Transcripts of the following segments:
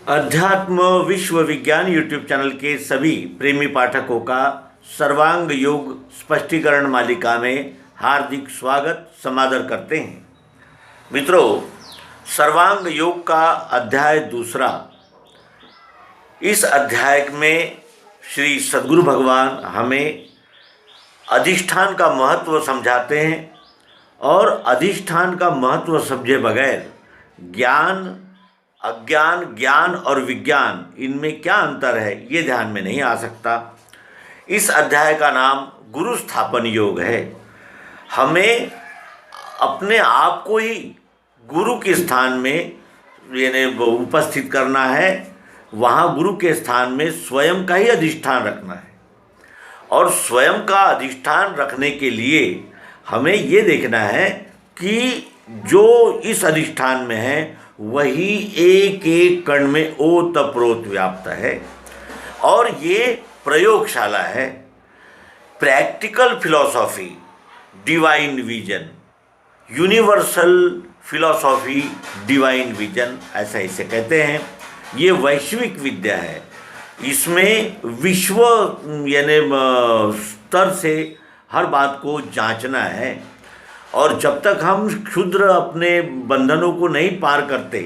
अध्यात्म विश्व विज्ञान यूट्यूब चैनल के सभी प्रेमी पाठकों का सर्वांग योग स्पष्टीकरण मालिका में हार्दिक स्वागत समादर करते हैं। मित्रों, सर्वांग योग का अध्याय दूसरा। इस अध्याय में श्री सद्गुरु भगवान हमें अधिष्ठान का महत्व समझाते हैं और अधिष्ठान का महत्व समझे बगैर ज्ञान, अज्ञान, ज्ञान और विज्ञान, इनमें क्या अंतर है ये ध्यान में नहीं आ सकता। इस अध्याय का नाम गुरु स्थापन योग है। हमें अपने आप को ही गुरु के स्थान में यानी उपस्थित करना है। वहाँ गुरु के स्थान में स्वयं का ही अधिष्ठान रखना है और स्वयं का अधिष्ठान रखने के लिए हमें ये देखना है कि जो इस अधिष्ठान में है वही एक एक कण में ओतप्रोत व्याप्त है और ये प्रयोगशाला है। Practical philosophy, divine vision, universal philosophy, divine vision, ऐसा इसे कहते हैं। ये वैश्विक विद्या है। इसमें विश्व यानी स्तर से हर बात को जांचना है और जब तक हम क्षुद्र अपने बंधनों को नहीं पार करते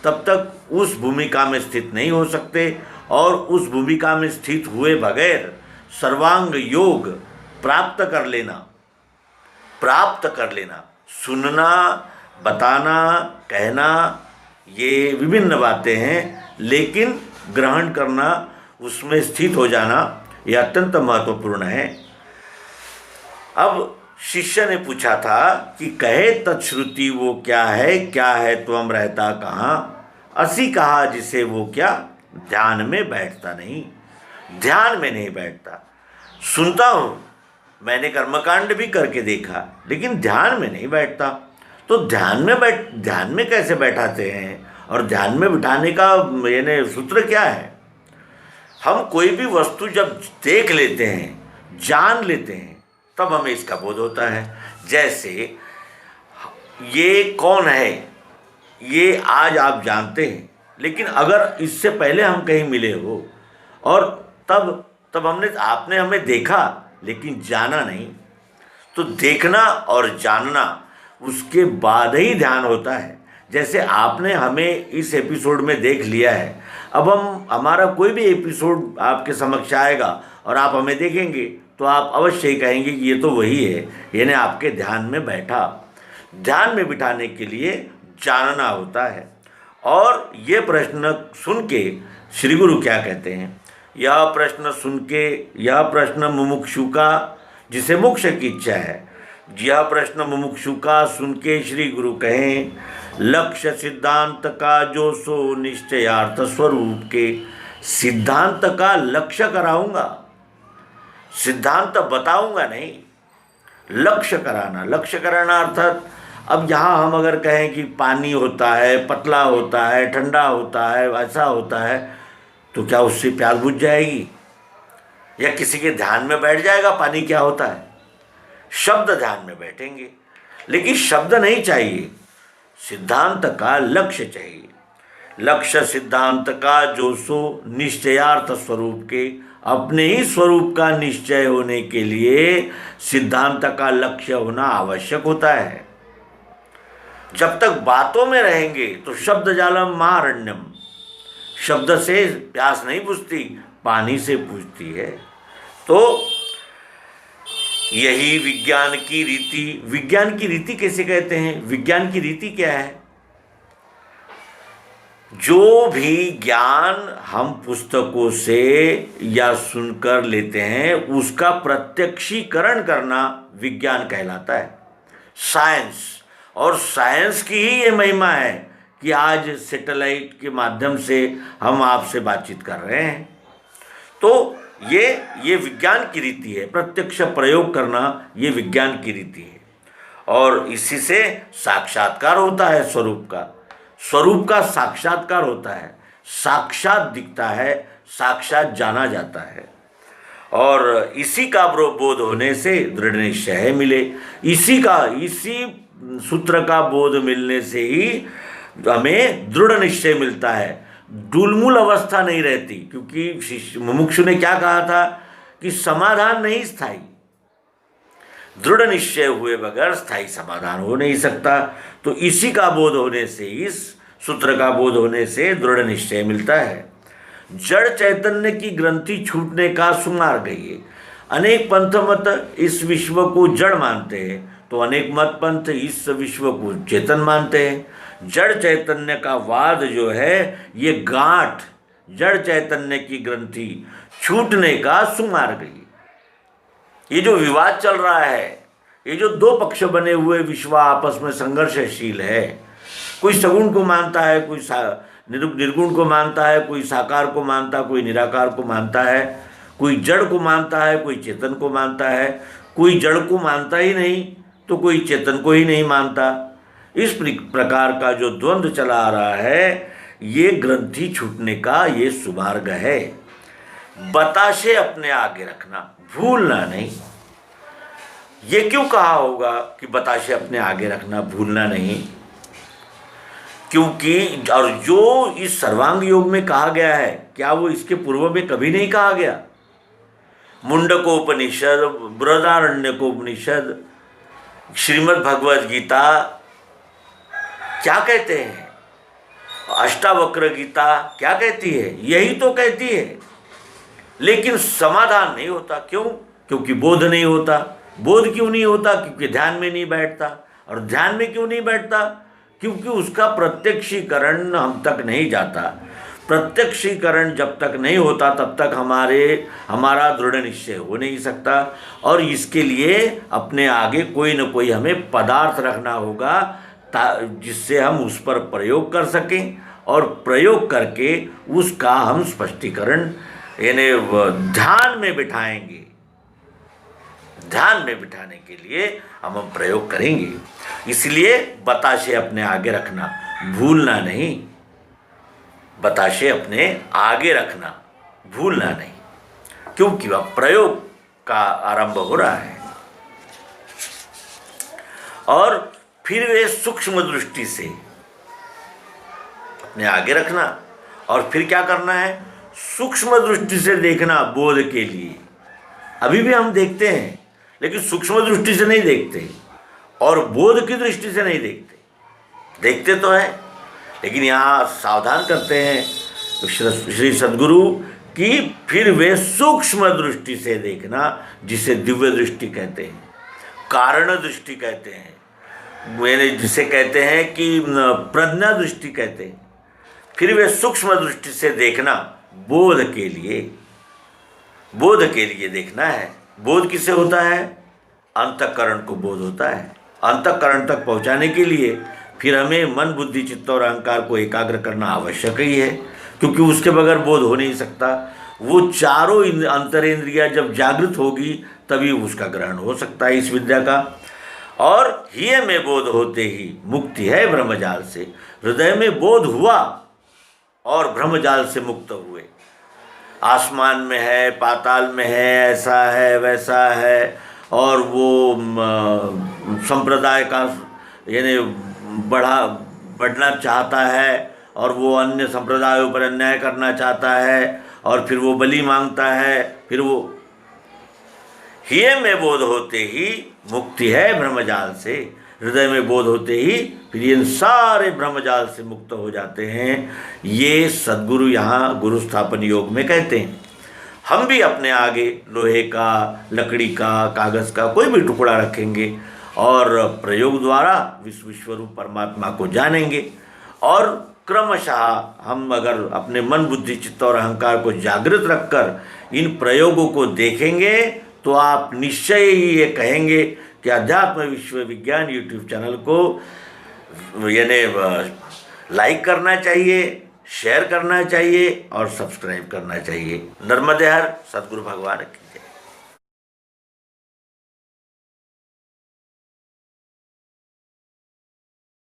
तब तक उस भूमिका में स्थित नहीं हो सकते और उस भूमिका में स्थित हुए बगैर सर्वांग योग प्राप्त कर लेना, सुनना, बताना, कहना, ये विभिन्न बातें हैं, लेकिन ग्रहण करना, उसमें स्थित हो जाना, ये अत्यंत महत्वपूर्ण है। अब शिष्य ने पूछा था कि कहे तत्श्रुति वो क्या है त्वम रहता कहाँ। असी कहा जिसे वो क्या, ध्यान में बैठता नहीं। ध्यान में नहीं बैठता। सुनता हूँ, मैंने कर्मकांड भी करके देखा, लेकिन ध्यान में नहीं बैठता। तो ध्यान में कैसे बैठाते हैं और ध्यान में बिठाने का यानी सूत्र क्या है। हम कोई भी वस्तु जब देख लेते हैं, जान लेते हैं, तब हमें इसका बोध होता है। जैसे ये कौन है, ये आज आप जानते हैं, लेकिन अगर इससे पहले हम कहीं मिले हो और तब आपने हमें देखा लेकिन जाना नहीं, तो देखना और जानना उसके बाद ही ध्यान होता है। जैसे आपने हमें इस एपिसोड में देख लिया है, अब हमारा कोई भी एपिसोड आपके समक्ष आएगा और आप हमें देखेंगे तो आप अवश्य ही कहेंगे कि ये तो वही है, यानी आपके ध्यान में बैठा। ध्यान में बिठाने के लिए जानना होता है। और ये प्रश्न सुन के श्री गुरु क्या कहते हैं, यह प्रश्न मुमुक्षु का, जिसे मोक्ष की इच्छा है, यह प्रश्न मुमुक्षु का सुन के श्री गुरु कहें, लक्ष्य सिद्धांत का जो सो निश्चयार्थ स्वरूप के। सिद्धांत का लक्ष्य कराऊंगा, सिद्धांत बताऊंगा नहीं। लक्ष्य कराना अर्थात अब यहाँ हम अगर कहें कि पानी होता है, पतला होता है, ठंडा होता है, ऐसा होता है, तो क्या उससे प्यास बुझ जाएगी या किसी के ध्यान में बैठ जाएगा पानी क्या होता है। शब्द ध्यान में बैठेंगे, लेकिन शब्द नहीं चाहिए, सिद्धांत का लक्ष्य चाहिए। लक्ष्य सिद्धांत का जो सो निश्चयार्थ स्वरूप के। अपने ही स्वरूप का निश्चय होने के लिए सिद्धांत का लक्ष्य होना आवश्यक होता है। जब तक बातों में रहेंगे तो शब्द जालम महारण्यम, शब्द से प्यास नहीं बुझती, पानी से बुझती है। तो यही विज्ञान की रीति। विज्ञान की रीति कैसे कहते हैं, विज्ञान की रीति क्या है। जो भी ज्ञान हम पुस्तकों से या सुनकर लेते हैं उसका प्रत्यक्षीकरण करना विज्ञान कहलाता है, साइंस। और साइंस की ही ये महिमा है कि आज सैटेलाइट के माध्यम से हम आपसे बातचीत कर रहे हैं। तो ये विज्ञान की रीति है, प्रत्यक्ष प्रयोग करना ये विज्ञान की रीति है। और इसी से साक्षात्कार होता है स्वरूप का साक्षात्कार होता है, साक्षात दिखता है, साक्षात जाना जाता है। और इसी का बोध होने से दृढ़ निश्चय मिले। इसी सूत्र का बोध मिलने से ही हमें दृढ़ निश्चय मिलता है। डुलमुल अवस्था नहीं रहती, क्योंकि मुमुक्षु ने क्या कहा था कि समाधान नहीं स्थायी, दृढ़ निश्चय हुए बगैर स्थायी समाधान हो नहीं सकता। तो इसी का बोध होने से, इस सूत्र का बोध होने से दृढ़ निश्चय मिलता है। जड़ चैतन्य की ग्रंथि छूटने का सुमार्ग ये। अनेक पंथ मत इस विश्व को जड़ मानते हैं, तो अनेक मत पंथ इस विश्व को चेतन मानते हैं। जड़ चैतन्य का वाद जो है ये गांठ, जड़ चैतन्य की ग्रंथि छूटने का सुमार्ग ये जो विवाद चल रहा है, ये जो दो पक्ष बने हुए विश्व आपस में संघर्षशील है, कोई सगुण को मानता है, कोई निर्गुण को मानता है, कोई साकार को मानता है, कोई निराकार को मानता है, कोई जड़ को मानता है, कोई चेतन को मानता है, कोई जड़ को मानता ही नहीं तो कोई चेतन को ही नहीं मानता। इस प्रकार का जो द्वंद्व चला आ रहा है, ये ग्रंथि छूटने का ये सुमार्ग है। बताशे अपने आगे रखना, भूलना नहीं। ये क्यों कहा होगा कि बताशे अपने आगे रखना, भूलना नहीं? क्योंकि और जो इस सर्वांग योग में कहा गया है, क्या वो इसके पूर्व में कभी नहीं कहा गया? मुंडकोपनिषद, बृहदारण्यकोपनिषद, श्रीमद् भगवद गीता क्या कहते हैं? अष्टावक्र गीता क्या कहती है? यही तो कहती है। लेकिन समाधान नहीं होता। क्यों? क्योंकि बोध नहीं होता। बोध क्यों नहीं होता? क्योंकि ध्यान में नहीं बैठता। और ध्यान में क्यों नहीं बैठता? क्योंकि उसका प्रत्यक्षीकरण हम तक नहीं जाता। प्रत्यक्षीकरण जब तक नहीं होता तब तक हमारा दृढ़ निश्चय हो नहीं सकता। और इसके लिए अपने आगे कोई न कोई हमें पदार्थ रखना होगा जिससे हम उस पर प्रयोग कर सकें, और प्रयोग करके उसका हम स्पष्टीकरण यानी ध्यान में बिठाएंगे। ध्यान में बिठाने के लिए हम प्रयोग करेंगे। इसलिए बताशे अपने आगे रखना, भूलना नहीं। बताशे अपने आगे रखना, भूलना नहीं, क्योंकि वह प्रयोग का आरंभ हो रहा है। और फिर वे सूक्ष्म दृष्टि से अपने आगे रखना, और फिर क्या करना है? सूक्ष्म दृष्टि से देखना बोध के लिए। अभी भी हम देखते हैं, लेकिन सूक्ष्म दृष्टि से नहीं देखते और बोध की दृष्टि से नहीं देखते। देखते तो है, लेकिन यहाँ सावधान करते हैं श्री सद्गुरु कि फिर वे सूक्ष्म दृष्टि से देखना, जिसे दिव्य दृष्टि कहते हैं, कारण दृष्टि कहते हैं, मैंने जिसे कहते हैं कि प्रज्ञा दृष्टि कहते हैं। फिर वे सूक्ष्म दृष्टि से देखना बोध के लिए। बोध के लिए देखना है। बोध किसे होता है? अंतःकरण को बोध होता है। अंतःकरण तक पहुंचाने के लिए फिर हमें मन, बुद्धि, चित्त और अहंकार को एकाग्र करना आवश्यक ही है, क्योंकि उसके बगैर बोध हो नहीं सकता। वो चारों अंतरेंद्रियां जब जागृत होगी तभी उसका ग्रहण हो सकता है इस विद्या का। और हिय में बोध होते ही मुक्ति है ब्रह्मजाल से। हृदय में बोध हुआ और ब्रह्मजाल से मुक्त हुए। आसमान में है, पाताल में है, ऐसा है, वैसा है, और वो संप्रदाय का यानी बढ़ना चाहता है, और वो अन्य संप्रदायों पर अन्याय करना चाहता है, और फिर वो बलि मांगता है। फिर वो हिय में बोध होते ही मुक्ति है ब्रह्मजाल से। हृदय में बोध होते ही फिर इन सारे ब्रह्मजाल से मुक्त हो जाते हैं। ये सद्गुरु यहाँ गुरु स्थापन योग में कहते हैं। हम भी अपने आगे लोहे का, लकड़ी का, कागज़ का कोई भी टुकड़ा रखेंगे और प्रयोग द्वारा विश्वरूप परमात्मा को जानेंगे। और क्रमशः हम अगर अपने मन, बुद्धि, चित्त और अहंकार को जागृत रखकर इन प्रयोगों को देखेंगे तो आप निश्चय ही ये कहेंगे कि अध्यात्म विश्व विज्ञान यूट्यूब चैनल को यानी लाइक करना चाहिए, शेयर करना चाहिए और सब्सक्राइब करना चाहिए। नर्मदे हर सद्गुरु भगवान की।